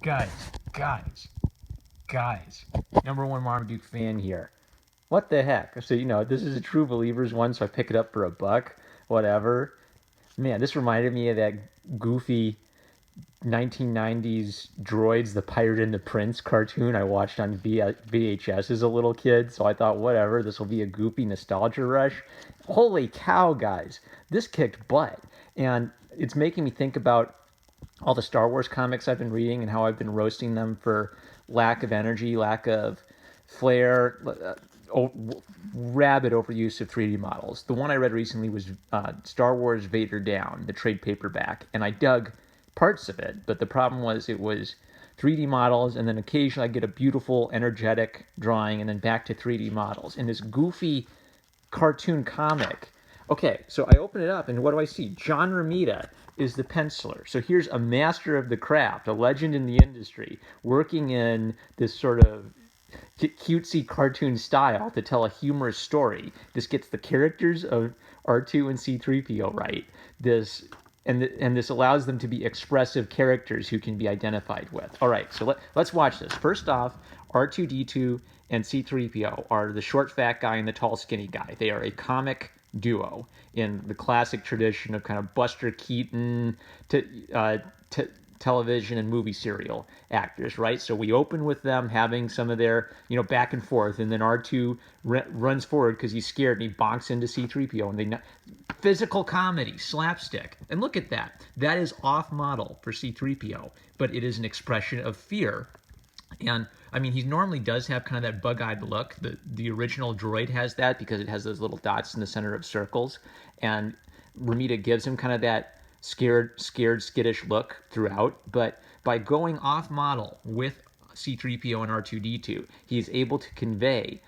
Guys, guys, guys. Number one Marmaduke fan here. What the heck? So, this is a True Believers one, so I pick it up for $1. Whatever. Man, this reminded me of that goofy 1990s Droids, the Pirate and the Prince cartoon I watched on VHS as a little kid. So I thought, whatever, this will be a goofy nostalgia rush. Holy cow, guys. This kicked butt. And it's making me think about all the Star Wars comics I've been reading and how I've been roasting them for lack of energy, lack of flair, rabid overuse of 3D models. The one I read recently was Star Wars Vader Down, the trade paperback, and I dug parts of it, but the problem was it was 3D models, and then occasionally I get a beautiful, energetic drawing, and then back to 3D models. And this goofy cartoon comic. Okay, so I open it up, and what do I see? John Romita is the penciler. So here's a master of the craft, a legend in the industry, working in this sort of cutesy cartoon style to tell a humorous story. This gets the characters of R2 and C3PO right. This allows them to be expressive characters who can be identified with. All right, so let's watch this. First off, R2D2 and C3PO are the short fat guy and the tall skinny guy. They are a comic duo in the classic tradition of kind of Buster Keaton to television and movie serial actors, right? So we open with them having some of their, back and forth, and then R2 runs forward because he's scared and he bonks into C3PO, and physical comedy, slapstick. And look at that. That is off model for C3PO, but it is an expression of fear. And I mean, he normally does have kind of that bug-eyed look. The original droid has that because it has those little dots in the center of circles, and Romita gives him kind of that scared, skittish look throughout. But by going off model with C3PO and R2D2, he is able to convey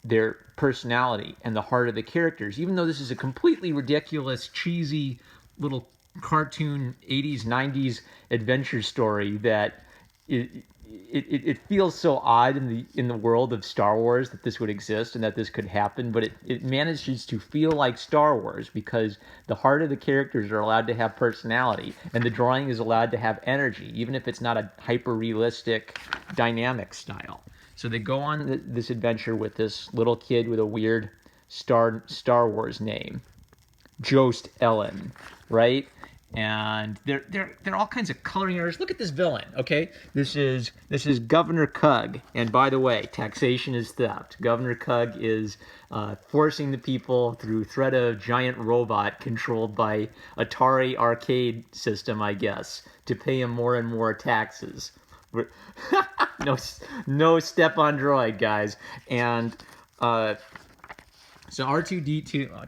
their personality and the heart of the characters, even though this is a completely ridiculous, cheesy little cartoon 80s, 90s adventure story that it feels so odd in the world of Star Wars that this would exist and that this could happen, but it manages to feel like Star Wars because the heart of the characters are allowed to have personality and the drawing is allowed to have energy, even if it's not a hyper-realistic, dynamic style. So they go on this adventure with this little kid with a weird Star Wars name, Jost Ellen, right? And they're all kinds of coloring errors. Look at this villain, okay? This is Governor Cug, and by the way, taxation is theft. Governor Cug is forcing the people through threat of giant robot controlled by Atari arcade system, I guess, to pay him more and more taxes. No step on droid, guys. And so R2D2,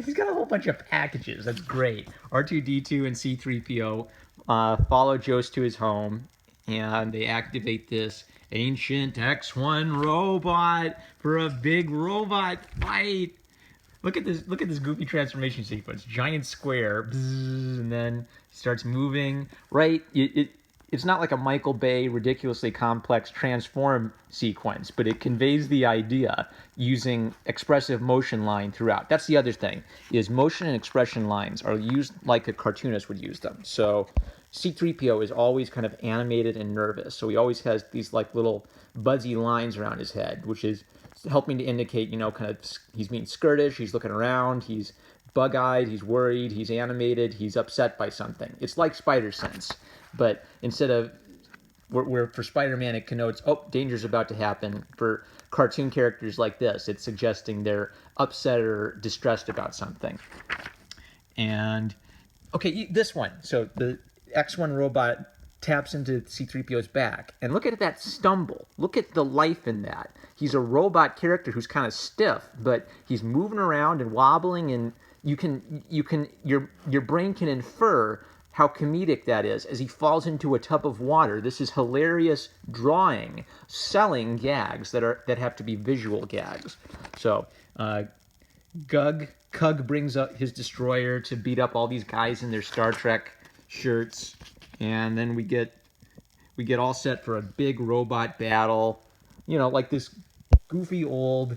he's got a whole bunch of packages. That's great. R2D2 and C3PO follow Jost to his home, and they activate this ancient X1 robot for a big robot fight. Look at this goofy transformation sequence. Giant square, bzz, and then starts moving. Right? It's not like a Michael Bay ridiculously complex transform sequence, but it conveys the idea using expressive motion line throughout. That's the other thing, is motion and expression lines are used like a cartoonist would use them. So C-3PO is always kind of animated and nervous. So he always has these like little buzzy lines around his head, which is helping to indicate, kind of he's being skirtish, he's looking around, he's bug-eyed, he's worried, he's animated, he's upset by something. It's like spider sense. But instead of where for Spider-Man it connotes, oh, danger's about to happen. For cartoon characters like this, it's suggesting they're upset or distressed about something. And okay, this one. So the X1 robot taps into C-3PO's back, and look at that stumble. Look at the life in that. He's a robot character who's kind of stiff, but he's moving around and wobbling, and your brain can infer how comedic that is as he falls into a tub of water. This is hilarious drawing, selling gags that have to be visual gags. So, Cug brings up his destroyer to beat up all these guys in their Star Trek shirts, and then we get all set for a big robot battle. Like this goofy old,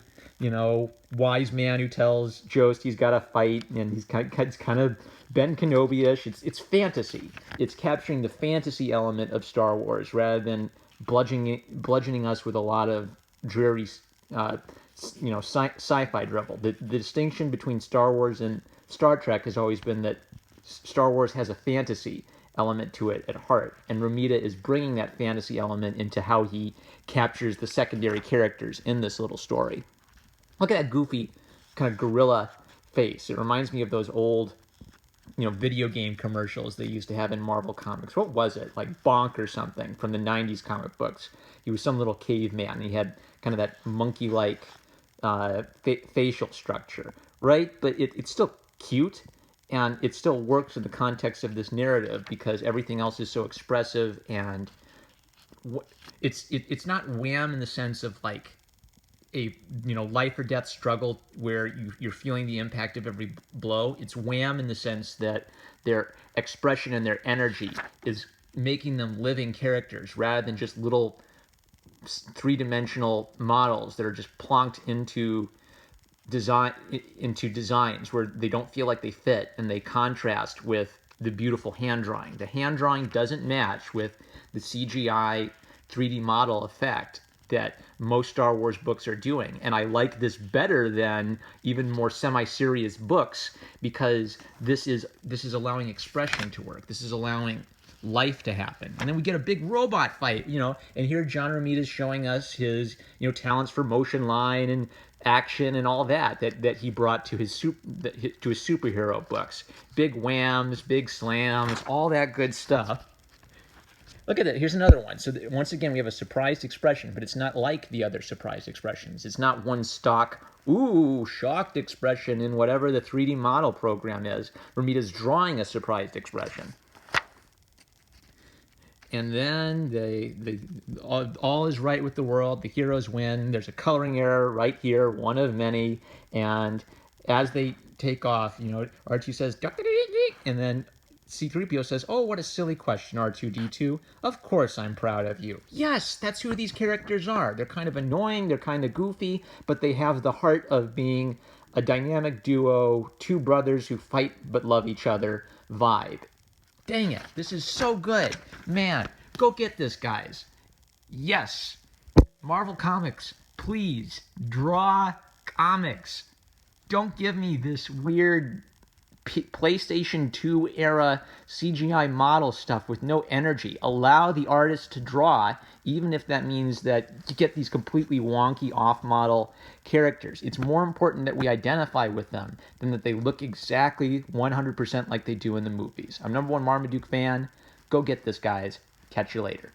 wise man who tells Jost he's got to fight, and he's kind of Ben Kenobi-ish. It's fantasy. It's capturing the fantasy element of Star Wars rather than bludgeoning us with a lot of dreary, sci-fi drivel. The distinction between Star Wars and Star Trek has always been that Star Wars has a fantasy element to it at heart, and Romita is bringing that fantasy element into how he captures the secondary characters in this little story. Look at that goofy kind of gorilla face. It reminds me of those old, video game commercials they used to have in Marvel Comics. What was it? Like Bonk or something from the 90s comic books. He was some little caveman, and he had kind of that monkey-like facial structure, right? But it's still cute, and it still works in the context of this narrative because everything else is so expressive, and it's not wham in the sense of like a life or death struggle where you're feeling the impact of every blow. It's wham in the sense that their expression and their energy is making them living characters rather than just little three-dimensional models that are just plonked into designs where they don't feel like they fit, and they contrast with the beautiful hand drawing. The hand drawing doesn't match with the CGI 3D model effect that most Star Wars books are doing. And I like this better than even more semi-serious books because this is allowing expression to work. This is allowing life to happen. And then we get a big robot fight, and here John Romita is showing us his, talents for motion line and action and all that he brought to his superhero books. Big whams, big slams, all that good stuff. Look at that. Here's another one. So once again, we have a surprised expression, but it's not like the other surprised expressions. It's not one stock, shocked expression in whatever the 3D model program is. Romita's drawing a surprised expression. And then all is right with the world. The heroes win. There's a coloring error right here, one of many. And as they take off, R2 says, and then C-3PO says, "Oh, what a silly question, R2-D2. Of course I'm proud of you." Yes, that's who these characters are. They're kind of annoying, they're kind of goofy, but they have the heart of being a dynamic duo, two brothers who fight but love each other vibe. Dang it, this is so good. Man, go get this, guys. Yes, Marvel Comics, please, draw comics. Don't give me this weird PlayStation 2 era CGI model stuff with no energy. Allow the artist to draw, even if that means that you get these completely wonky off-model characters. It's more important that we identify with them than that they look exactly 100% like they do in the movies. I'm #1 Marmaduke fan. Go get this, guys. Catch you later.